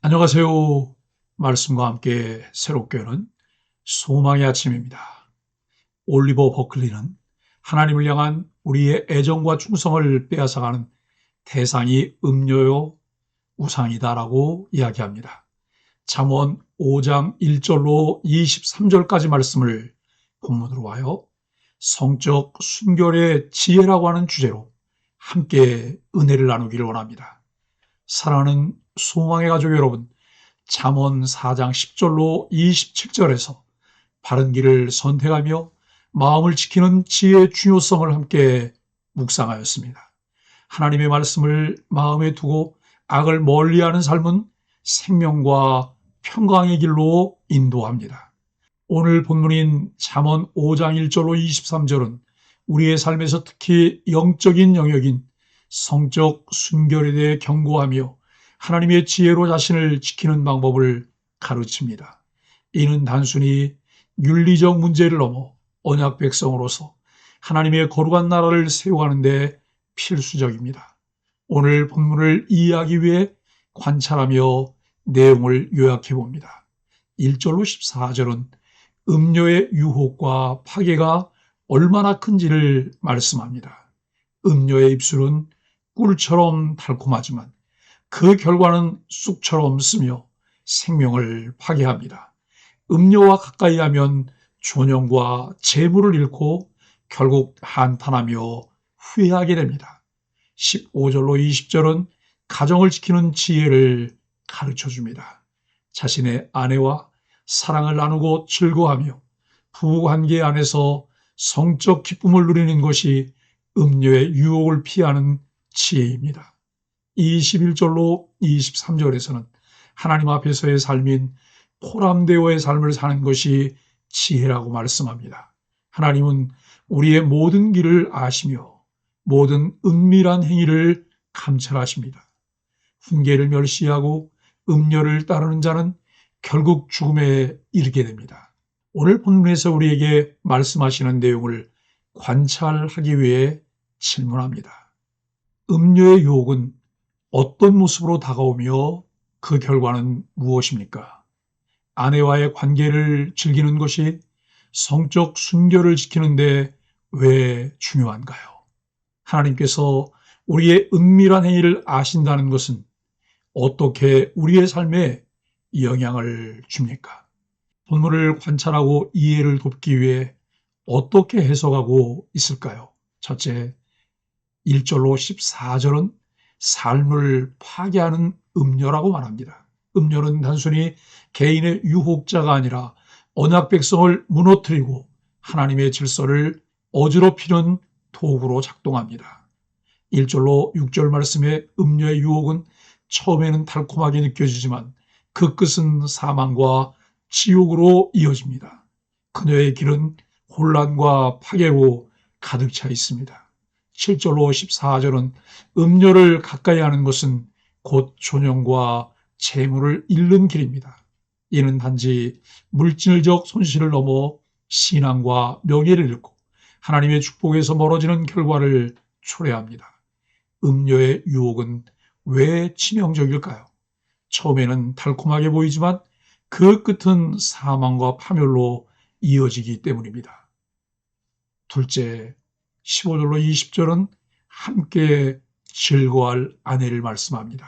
안녕하세요. 말씀과 함께 새롭게 여는 소망의 아침입니다. 올리버 버클리는 하나님을 향한 우리의 애정과 충성을 빼앗아가는 대상이 음료요 우상이다라고 이야기합니다. 잠언 5장 1절로 23절까지 말씀을 본문으로 와요. 성적 순결의 지혜라고 하는 주제로 함께 은혜를 나누기를 원합니다. 사랑하는 소망의 가족 여러분, 잠언 4장 10절로 27절에서 바른 길을 선택하며 마음을 지키는 지혜의 중요성을 함께 묵상하였습니다. 하나님의 말씀을 마음에 두고 악을 멀리하는 삶은 생명과 평강의 길로 인도합니다. 오늘 본문인 잠언 5장 1절로 23절은 우리의 삶에서 특히 영적인 영역인 성적 순결에 대해 경고하며 하나님의 지혜로 자신을 지키는 방법을 가르칩니다. 이는 단순히 윤리적 문제를 넘어 언약 백성으로서 하나님의 거룩한 나라를 세워가는 데 필수적입니다. 오늘 본문을 이해하기 위해 관찰하며 내용을 요약해 봅니다. 1절로 14절은 음료의 유혹과 파괴가 얼마나 큰지를 말씀합니다. 음료의 입술은 꿀처럼 달콤하지만 그 결과는 쑥처럼 쓰며 생명을 파괴합니다. 음료와 가까이 하면 존엄과 재물을 잃고 결국 한탄하며 후회하게 됩니다. 15절로 20절은 가정을 지키는 지혜를 가르쳐 줍니다. 자신의 아내와 사랑을 나누고 즐거워하며 부부관계 안에서 성적 기쁨을 누리는 것이 음료의 유혹을 피하는 지혜입니다. 21절로 23절에서는 하나님 앞에서의 삶인 포람되어의 삶을 사는 것이 지혜라고 말씀합니다. 하나님은 우리의 모든 길을 아시며 모든 은밀한 행위를 감찰하십니다. 훈계를 멸시하고 음료를 따르는 자는 결국 죽음에 이르게 됩니다. 오늘 본문에서 우리에게 말씀하시는 내용을 관찰하기 위해 질문합니다. 음료의 유혹은 어떤 모습으로 다가오며 그 결과는 무엇입니까? 아내와의 관계를 즐기는 것이 성적 순결을 지키는데 왜 중요한가요? 하나님께서 우리의 은밀한 행위를 아신다는 것은 어떻게 우리의 삶에 영향을 줍니까? 본문을 관찰하고 이해를 돕기 위해 어떻게 해석하고 있을까요? 첫째, 1절로 14절은 삶을 파괴하는 음료라고 말합니다. 음료는 단순히 개인의 유혹자가 아니라 언약 백성을 무너뜨리고 하나님의 질서를 어지럽히는 도구로 작동합니다. 1절로 6절 말씀의 음료의 유혹은 처음에는 달콤하게 느껴지지만 그 끝은 사망과 지옥으로 이어집니다. 그녀의 길은 혼란과 파괴로 가득 차 있습니다. 7절로 14절은 음료를 가까이 하는 것은 곧 존엄과 재물을 잃는 길입니다. 이는 단지 물질적 손실을 넘어 신앙과 명예를 잃고 하나님의 축복에서 멀어지는 결과를 초래합니다. 음료의 유혹은 왜 치명적일까요? 처음에는 달콤하게 보이지만 그 끝은 사망과 파멸로 이어지기 때문입니다. 둘째, 15절로 20절은 함께 즐거워할 아내를 말씀합니다.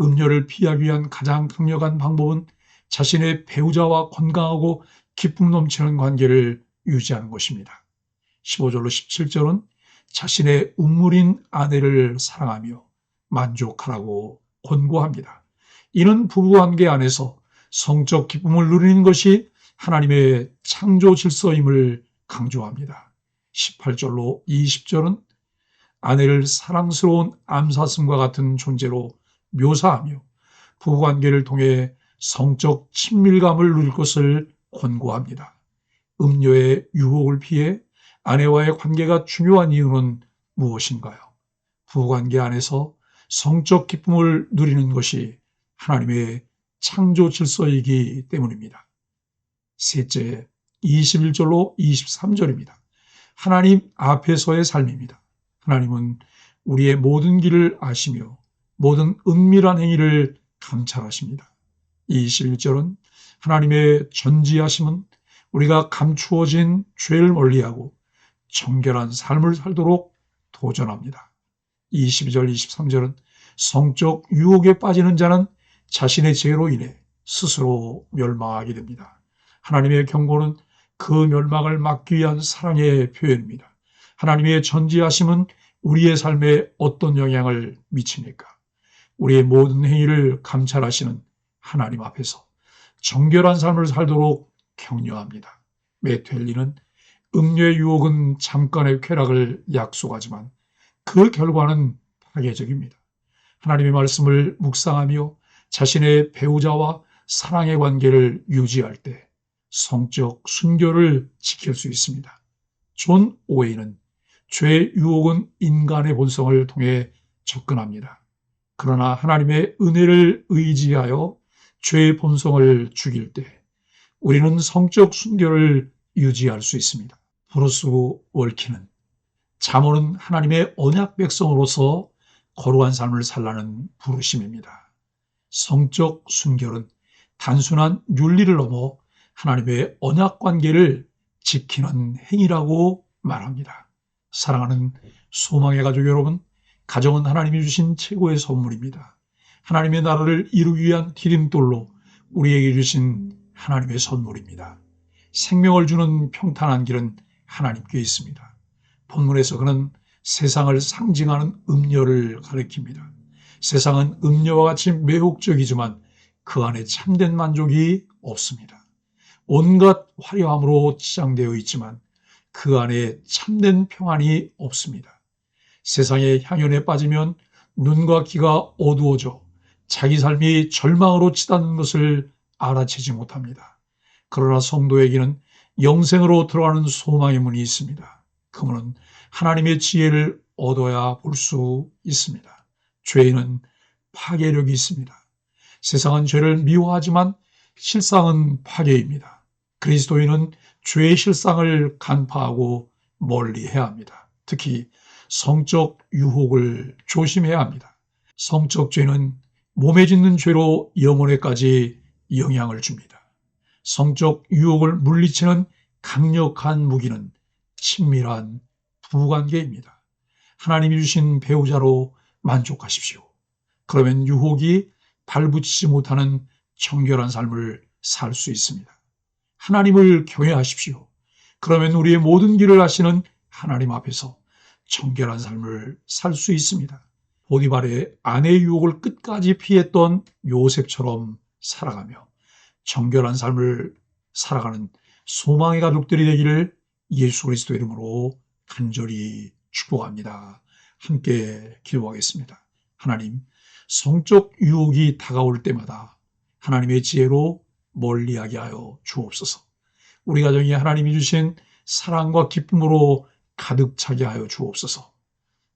음료를 피하기 위한 가장 강력한 방법은 자신의 배우자와 건강하고 기쁨 넘치는 관계를 유지하는 것입니다. 15절로 17절은 자신의 운물인 아내를 사랑하며 만족하라고 권고합니다. 이는 부부관계 안에서 성적 기쁨을 누리는 것이 하나님의 창조 질서임을 강조합니다. 18절로 20절은 아내를 사랑스러운 암사슴과 같은 존재로 묘사하며 부부관계를 통해 성적 친밀감을 누릴 것을 권고합니다. 음료의 유혹을 피해 아내와의 관계가 중요한 이유는 무엇인가요? 부부관계 안에서 성적 기쁨을 누리는 것이 하나님의 창조 질서이기 때문입니다. 셋째, 21절로 23절입니다. 하나님 앞에서의 삶입니다. 하나님은 우리의 모든 길을 아시며 모든 은밀한 행위를 감찰하십니다. 21절은 하나님의 전지하심은 우리가 감추어진 죄를 멀리하고 정결한 삶을 살도록 도전합니다. 22절, 23절은 성적 유혹에 빠지는 자는 자신의 죄로 인해 스스로 멸망하게 됩니다. 하나님의 경고는 그 멸망을 막기 위한 사랑의 표현입니다. 하나님의 전지하심은 우리의 삶에 어떤 영향을 미치니까? 우리의 모든 행위를 감찰하시는 하나님 앞에서 정결한 삶을 살도록 격려합니다. 메텔리는 음료의 유혹은 잠깐의 쾌락을 약속하지만 그 결과는 파괴적입니다. 하나님의 말씀을 묵상하며 자신의 배우자와 사랑의 관계를 유지할 때 성적 순결을 지킬 수 있습니다. 존 오웨이는 죄의 유혹은 인간의 본성을 통해 접근합니다. 그러나 하나님의 은혜를 의지하여 죄의 본성을 죽일 때 우리는 성적 순결을 유지할 수 있습니다. 브루스 월키는 잠언은 하나님의 언약 백성으로서 거룩한 삶을 살라는 부르심입니다. 성적 순결은 단순한 윤리를 넘어 하나님의 언약 관계를 지키는 행위라고 말합니다. 사랑하는 소망의 가족 여러분, 가정은 하나님이 주신 최고의 선물입니다. 하나님의 나라를 이루기 위한 디딤돌로 우리에게 주신 하나님의 선물입니다. 생명을 주는 평탄한 길은 하나님께 있습니다. 본문에서 그는 세상을 상징하는 음료를 가리킵니다. 세상은 음료와 같이 매혹적이지만 그 안에 참된 만족이 없습니다. 온갖 화려함으로 치장되어 있지만 그 안에 참된 평안이 없습니다. 세상의 향연에 빠지면 눈과 귀가 어두워져 자기 삶이 절망으로 치닫는 것을 알아채지 못합니다. 그러나 성도에게는 영생으로 들어가는 소망의 문이 있습니다. 그 문은 하나님의 지혜를 얻어야 볼 수 있습니다. 죄에는 파괴력이 있습니다. 세상은 죄를 미워하지만 실상은 파괴입니다. 그리스도인은 죄의 실상을 간파하고 멀리해야 합니다. 특히 성적 유혹을 조심해야 합니다. 성적 죄는 몸에 짓는 죄로 영혼에까지 영향을 줍니다. 성적 유혹을 물리치는 강력한 무기는 친밀한 부부관계입니다. 하나님이 주신 배우자로 만족하십시오. 그러면 유혹이 발붙이지 못하는 정결한 삶을 살 수 있습니다. 하나님을 경외하십시오. 그러면 우리의 모든 길을 아시는 하나님 앞에서 정결한 삶을 살 수 있습니다. 보디발의 아내의 유혹을 끝까지 피했던 요셉처럼 살아가며 정결한 삶을 살아가는 소망의 가족들이 되기를 예수 그리스도 이름으로 간절히 축복합니다. 함께 기도하겠습니다. 하나님, 성적 유혹이 다가올 때마다 하나님의 지혜로 멀리하게 하여 주옵소서. 우리 가정이 하나님이 주신 사랑과 기쁨으로 가득 차게 하여 주옵소서.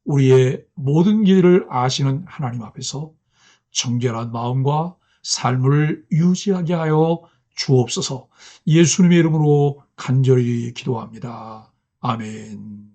우리의 모든 길을 아시는 하나님 앞에서 정결한 마음과 삶을 유지하게 하여 주옵소서. 예수님의 이름으로 간절히 기도합니다. 아멘.